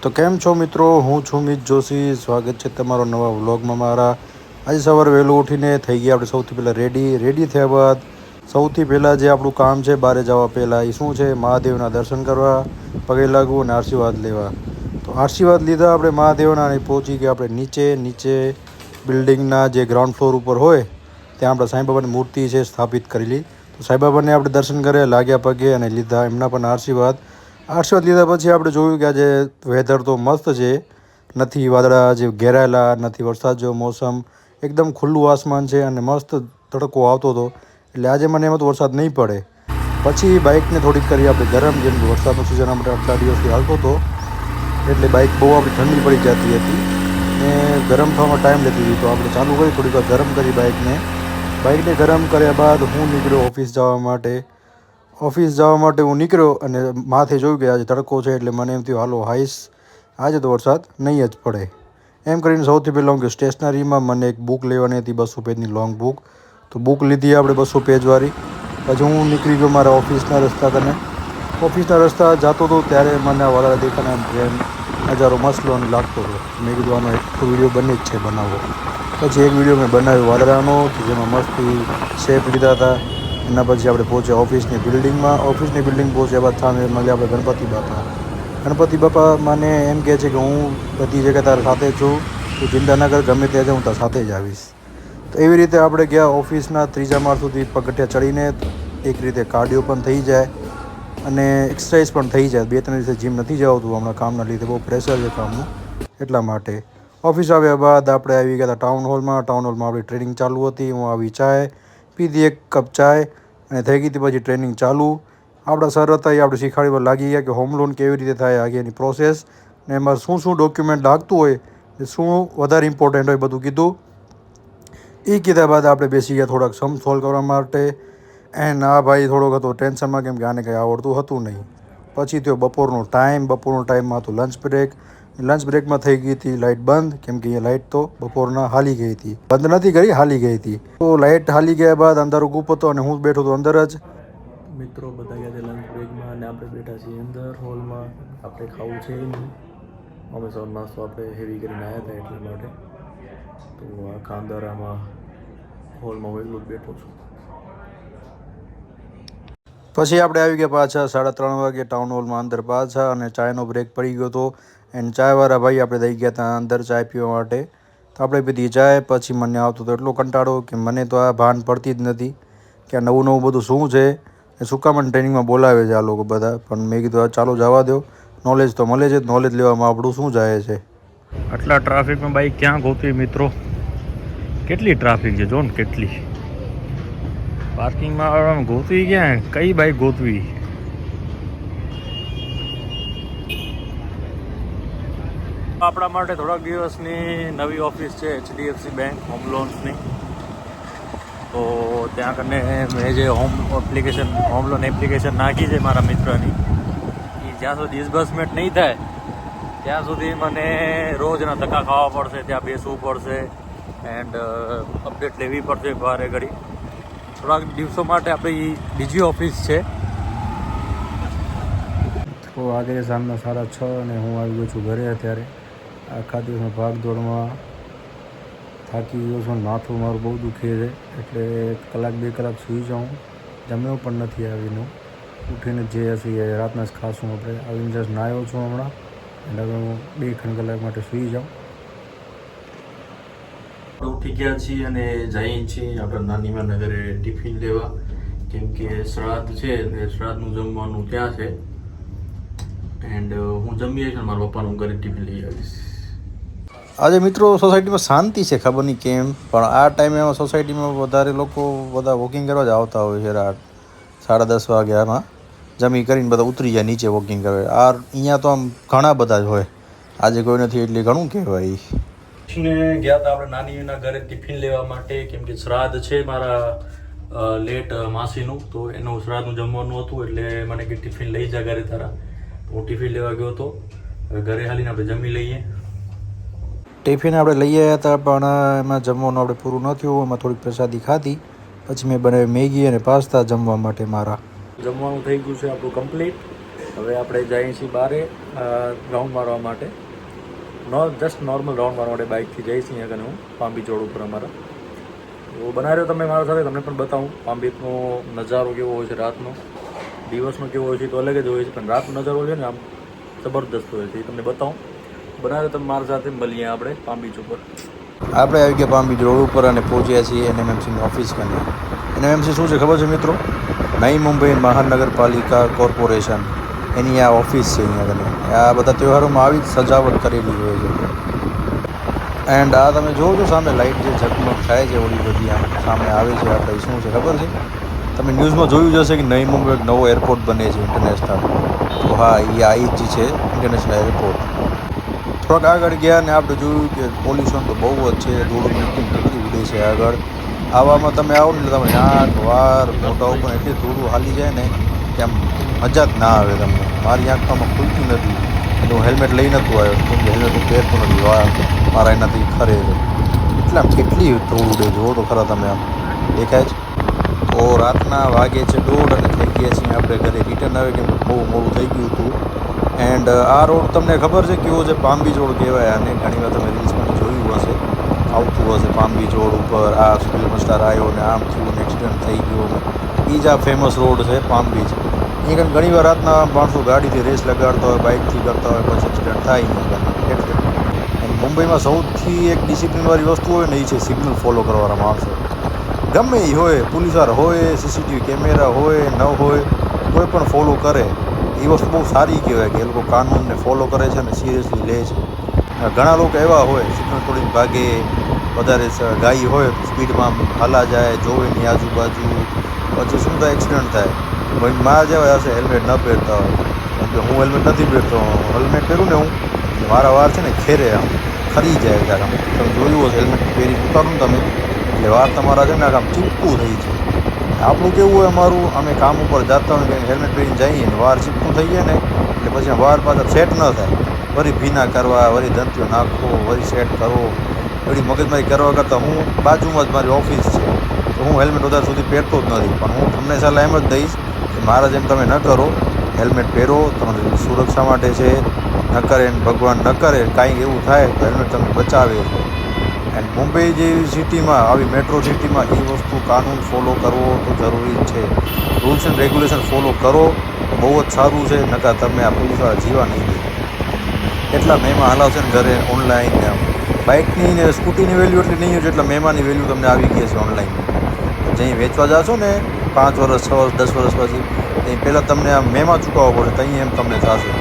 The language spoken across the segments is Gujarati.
તો કેમ છો મિત્રો, હું છું મિત જોશી. સ્વાગત છે તમારો નવા વ્લોગમાં મારા. આજે સવારે વહેલું ઉઠીને થઈ ગયા આપણે સૌથી પહેલાં રેડી થયા બાદ સૌથી પહેલાં જે આપણું કામ છે બહાર જવા પહેલાં એ શું છે, મહાદેવના દર્શન કરવા, પગે લાગવું અને આશીર્વાદ લેવા. તો આશીર્વાદ લીધા આપણે મહાદેવના અને પહોંચી ગયા આપણે નીચે બિલ્ડિંગના જે ગ્રાઉન્ડ ફ્લોર ઉપર હોય ત્યાં આપણે સાંઈબાબાની મૂર્તિ છે સ્થાપિત કરેલી. તો સાંઈબાબાને આપણે દર્શન કર્યા, લાગ્યા પગે અને લીધા એમના પણ આશીર્વાદ લીધા પછી આપણે જોયું કે આજે વેધર તો મસ્ત છે, નથી વાદળા જે ઘેરાયેલા, નથી વરસાદ જેવો મોસમ, એકદમ ખુલ્લું આસમાન છે અને મસ્ત તડકો આવતો હતો. એટલે આજે મને એમાં તો વરસાદ નહીં પડે. પછી બાઇકને થોડીક કરી આપણે ગરમ, જેમ કે વરસાદનો સિઝન આપણે આટલા દિવસથી હાલતો હતો એટલે બાઇક બહુ આપણી ઠંડી પડી જતી હતી ને ગરમ થવામાં ટાઈમ લેતી હતી. તો આપણે ચાલુ કરી થોડીક વાર ગરમ કરી બાઇકને ગરમ કર્યા બાદ હું નીકળ્યો ઓફિસ જવા માટે હું નીકળ્યો અને માથે જોયું કે આજે તડકો છે એટલે મને એમ થયું હાલો હાઈશ, આજે તો વરસાદ નહીં જ પડે. એમ કરીને સૌથી પહેલાં હું કે સ્ટેશનરીમાં મને એક બુક લેવાની હતી, 200 પેજની લોંગ બુક. તો બુક લીધી આપણે 200 પેજવાળી. પછી હું નીકળી ગયો મારા ઓફિસના રસ્તા કને. ઓફિસના રસ્તા જતો હતો ત્યારે મને આ વાદળા દેખાના ટ્રેન નજારો મસ્ત લાગતો હતો. મેં કીધું આનો એક વિડીયો બને જ છે બનાવવો. પછી એક વિડીયો મેં બનાવ્યો વાદળાનો કે જેમાં મસ્તી શેપ લીધા હતા. એના પછી આપણે પહોંચ્યા ઓફિસની બિલ્ડિંગ પહોંચ્યા બાદ સામે મળ્યા આપણે ગણપતિ બાપા મને એમ કહે છે કે હું બધી જગ્યાએ તારા સાથે જ છું, તું ચિંતા ના કર, ગમે ત્યાં હું તારા સાથે જ આવીશ. તો એવી રીતે આપણે ગયા ઓફિસના 3જા માળ સુધી પગથિયા ચડીને. એક રીતે કાર્ડિયો પણ થઈ જાય અને એક્સરસાઇઝ પણ થઈ જાય. 2-3 દિવસે જીમ નથી જવાતું હમણાં કામના લીધે, બહુ પ્રેશર છે કામનું, એટલા માટે. ઓફિસ આવ્યા બાદ આપણે આવી ગયા હતા ટાઉન હોલમાં આપણી ટ્રેનિંગ ચાલુ હતી. હું આવી ચાય પીધી, 1 કપ ચાય, અને થઈ ગઈ હતી પછી ટ્રેનિંગ ચાલુ. આપણા સર હતા એ આપણે શીખવાડવા લાગી ગયા કે હોમ લોન કેવી રીતે થાય, આગળની પ્રોસેસ ને એમાં શું ડોક્યુમેન્ટ લાગતું હોય, શું વધારે ઇમ્પોર્ટન્ટ હોય, બધું કીધું. એ કીધા બાદ આપણે બેસી ગયા થોડાક સમ સોલ્વ કરવા માટે. એન્ડ આ ભાઈ થોડોક હતો ટેન્શનમાં, કેમ કે આને કંઈ આવડતું હતું નહીં. પછી થયો બપોરનો ટાઈમમાં હતું લંચ બ્રેકમાં થઈ ગઈ હતી લાઇટ બંધ, કેમ કે અહીંયા લાઇટ તો બપોરના હાલી ગઈ હતી, બંધ નથી કરી, હાલી ગઈ હતી. તો લાઇટ હાલી ગયા બાદ અંદર ગુપ હતો અને હું બેઠો હતો અંદર જ. મિત્રો બધા ગયા છે લંચ બ્રેકમાં અને આપણે બેઠા છીએ અંદર હોલમાં. આપણે ખાવું છે નહીં, અમે સૌ નાસ્તો આપણે હેવી કરીને આવ્યા હતા એટલા માટે. તો આખા અંધારામાં હોલમાં હું એકલો જ બેઠો છું. પછી આપણે આવી ગયા પાછા 3:30 વાગે ટાઉન હોલમાં અંદર પાછા, અને ચાયનો બ્રેક પડી ગયો હતો. એન્ડ ચાયવાળા ભાઈ આપણે દઈ ગયા હતા અંદર ચાય પીવા માટે. તો આપણે પીધી ચાય. પછી મને આવતો હતો એટલો કંટાળો કે મને તો આ ભાન પડતી જ નથી કે આ નવું બધું શું છે, શું કામ ટ્રેનિંગમાં બોલાવે છે આ લોકો બધા. પણ મેં કીધું આ ચાલો જવા દો, નોલેજ તો મળે છે, નોલેજ લેવામાં આપણું શું જાય છે. આટલા ટ્રાફિકમાં બાઈક ક્યાં ગોતવી મિત્રો, કેટલી ટ્રાફિક છે જો ને, કેટલી પાર્કિંગમાં ગોતવી, ક્યાં કઈ બાઈક ગોતવી. આપણા માટે થોડાક દિવસની નવી ઓફિસ છે HDFC બેંક હોમ લોન્સની. તો ત્યાં કને મેં જે હોમ લોન એપ્લિકેશન નાખી છે મારા મિત્રની, એ જ્યાં સુધી ડિસબર્સમેન્ટ નહીં થાય ત્યાં સુધી મને રોજના ધક્કા ખાવા પડશે, ત્યાં બેસવું પડશે એન્ડ અપડેટ લેવી પડશે વારે ઘડી. થોડાક દિવસો માટે આપણી બીજી ઓફિસ છે. તો આજે સાંજના 6:30 અને હું આવી ગયો છું ઘરે. અત્યારે આખા દિવસમાં ભાગદોડમાં થાકી ગયો છું, માથું મારું બહુ દુખે છે, એટલે 1-2 કલાક સૂઈ જાઉં. જમ્યો પણ નથી આવીને, ઉઠીને જે હશે એ રાતના જ ખાશું. આપણે આવીને જસ્ટ નાહ્યો છું હમણાં, એટલે હવે હું 2 કલાક માટે સૂઈ જાઉં. ઉઠી ગયા છીએ અને જઈએ છીએ આપણા નાનીમાના ઘરે ટિફિન લેવા, કેમ કે શ્રાદ્ધ છે, શ્રાદ્ધનું જમવાનું ત્યાં છે. એન્ડ હું જમી આવીશ, મારા પપ્પાનું ઘરે ટિફિન લઈ આવીશ. આજે મિત્રો સોસાયટીમાં શાંતિ છે, ખબર નહીં કેમ, પણ આ ટાઈમે સોસાયટીમાં વધારે લોકો બધા વોકિંગ કરવા જ આવતા હોય છે. રાત 10:30 વાગ્યામાં જમી કરીને બધા ઉતરી જાય નીચે વોકિંગ કરવા. અહીંયા તો આમ ઘણા બધા જ હોય, આજે કોઈ નથી એટલે ઘણું કહેવાય. ને ગયા હતા આપણે નાનીના ઘરે ટિફિન લેવા માટે, કેમ કે શ્રાદ્ધ છે મારા લેટ માસીનું, તો એનું શ્રાદ્ધનું જમવાનું હતું. એટલે મને કે ટિફિન લઈ જા ઘરે તારા. હું ટિફિન લેવા ગયો હતો. હવે ઘરે હાલીને આપણે જમી લઈએ. ટિફિન આપણે લઈ આવ્યા હતા, પણ એમાં જમવાનું આપણે પૂરું ન થયું. એમાં થોડીક પ્રસાદી ખાધી. પછી મેં બનાવી મેગી અને પાસ્તા જમવા માટે. મારા જમવાનું થઈ ગયું છે આપણું કમ્પ્લીટ. હવે આપણે જઈએ છીએ બારે રાઉન્ડ મારવા માટે. જસ્ટ નોર્મલ રાઉન્ડ મારવા માટે બાઇકથી જઈશ અહીંયા કને હું પામ બીચ રોડ ઉપર અમારા. તો બનાવ્યો તમે મારા સાથે, તમને પણ બતાવું પામ બીચનો નજારો કેવો હોય છે રાતનો. દિવસનો કેવો હોય છે તો અલગ જ હોય છે, પણ રાતનો નજારો છે ને આમ જબરદસ્ત હોય છે, એ તમને બતાવું. બનાવ્યો તમે મારા સાથે, મળીએ આપણે પામ બીચ ઉપર. આપણે આવી ગયા પામ બીચ રોડ ઉપર અને પહોંચ્યા છીએ એનએમએમસીની ઓફિસ કને. એનએમએમસી શું છે ખબર છે મિત્રો? નવી મુંબઈ મહાનગરપાલિકા કોર્પોરેશન, એની આ ઓફિસ છે અહીંયા કને. આ બધા તહેવારોમાં આવી જ સજાવટ કરેલી હોય છે. એન્ડ આ તમે જોવો છો સામે લાઇટ જે ઝગમગ થાય છે ઓલી બધી આમ સામે આવે છે, આપણે શું છે ખબર છે? તમે ન્યૂઝમાં જોયું જ હશે કે નવી મુંબઈ એક નવો એરપોર્ટ બને છે ઇન્ટરનેશનલ. તો હા, એ આઈજી છે ઇન્ટરનેશનલ એરપોર્ટ. થોડાક આગળ ગયા ને આપણે જોયું કે પોલ્યુશન તો બહુ જ છે, ધૂળ મિટ્ટી કેટલી ઉડે છે આગળ. આવામાં તમે આવો ને એટલે તમે નાક વાર મોઢા ઉપર એટલી ધૂળ હાલી જાય ને કે આમ મજા જ ના આવે તમને. મારી આંખમાં ખુલતી નથી એટલે હું હેલ્મેટ લઈ નહોતું આવ્યો, કેમ કે હેલ્મેટ હું પહેરતો નથી, મારા એનાથી ખરે છે. કેટલી ધૂળ ઉડે જુઓ તો ખરા તમે, આમ દેખાય છે. તો રાતના વાગે છે 1:30 અને થઈ ગયા છીએ આપણે ઘરે રિટર્ન આવે, કેમ બહુ મોડું થઈ ગયું હતું. એન્ડ આ રોડ તમને ખબર છે કેવો છે? પામ બીચ રોડ કહેવાય આને. ઘણી વાર તમે રીલ્સમાં જોયું હશે, આવતું હશે પામ બીચ રોડ ઉપર આ ફિલ્મ સ્ટાર આવ્યો ને આમ થયું ને એક્સિડન્ટ થઈ ગયો ને. એ જ આ ફેમસ રોડ છે પામ બીચ. અહીંયા ઘણી વાર રાતના માણસો ગાડીથી રેસ લગાડતા હોય, બાઇકથી કરતા હોય, પછી એક્સિડન્ટ થાય એટલે. અને મુંબઈમાં સૌથી એક ડિસિપ્લિનવાળી વસ્તુ હોય ને એ છે સિગ્નલ ફોલો કરવાના માણસો. ગમે એ હોય, પોલીસવાળા હોય, સીસીટીવી કેમેરા હોય ન હોય, કોઈ પણ ફોલો કરે. એ વસ્તુ બહુ સારી કહેવાય કે એ લોકો કાનૂનને ફોલો કરે છે અને સિરિયસલી લે છે. ઘણા લોકો એવા હોય સિગ્નલ તોડીને ભાગે, વધારે ગાઈ હોય તો સ્પીડમાં હાલા જાય, જોવે નહીં આજુબાજુ, પછી શું થાય? એક્સિડન્ટ થાય. ભાઈ મારા જેવા હશે હેલ્મેટ ન પહેરતા હોય, કેમ કે હું હેલ્મેટ નથી પહેરતો. હેલ્મેટ પહેરું ને હું, મારા વાર છે ને ખેરે આમ ખરી જાય ત્યારે. આમ તમે જોયું હશે હેલ્મેટ પહેરી ઉતારું ને તમે એટલે વાર તમારા છે ને આમ ચીપકું થઈ જાય. આપણું કેવું હોય, અમારું અમે કામ ઉપર જતા હોય ને હેલ્મેટ પહેરીને જઈએ ને વાર ચીપકું થઈ જાય ને એટલે પછી વાર પાછા સેટ ન થાય. વળી ભીના કરવા, વળી દંતીઓ નાખો, વળી સેટ કરો, વળી મગજમારી કરવા કરતાં હું બાજુમાં જ મારી ઓફિસ છે તો હું હેલ્મેટ વધારે સુધી પહેરતો જ નથી. પણ હું તમને સલાહ એમ જ દઈશ કે મારા જેમ તમે ન કરો, હેલ્મેટ પહેરો, તમારી સુરક્ષા માટે છે. ન કરે ને ભગવાન ન કરે કાંઈ એવું થાય તો હેલ્મેટ તમને બચાવે છે. એન્ડ મુંબઈ જેવી સિટીમાં, આવી મેટ્રો સિટીમાં એ વસ્તુ કાનૂન ફોલો કરવો તો જરૂરી જ છે. રૂલ્સ એન્ડ રેગ્યુલેશન ફોલો કરો તો બહુ જ સારું છે. નકર તમે આ પોલીસવાળા જીવા નહીં દે. એટલા મહેમાન હલાવશે ને ઘરે ઓનલાઈન ને આમ. બાઇકની ને સ્કૂટીની વેલ્યુ એટલી નહીં હોય જેટલા મહેમાનની વેલ્યુ તમને આવી ગઈ છે ઓનલાઈન. જ્યાં વેચવા જશો ને 5 વર્ષ 6 વર્ષ 10 વર્ષ પછી, ત્યાં પહેલાં તમને આમ મહેમાન ચૂકવવા પડે, ત્યાં એમ તમને થશે.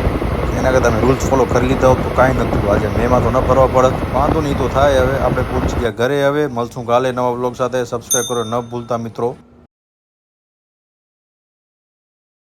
એના કરતાં તમે રૂલ્સ ફોલો કરી લીધા હોત તો કાંઈ નથી. આજે મહેમાન તો ન ફરવા પડે, વાંધો નહીં તો થાય. હવે આપણે પહોંચી ગયા ઘરે. હવે મળશું કાલે નવા બ્લોગ સાથે. સબસ્ક્રાઈબ કરો ન ભૂલતા મિત્રો.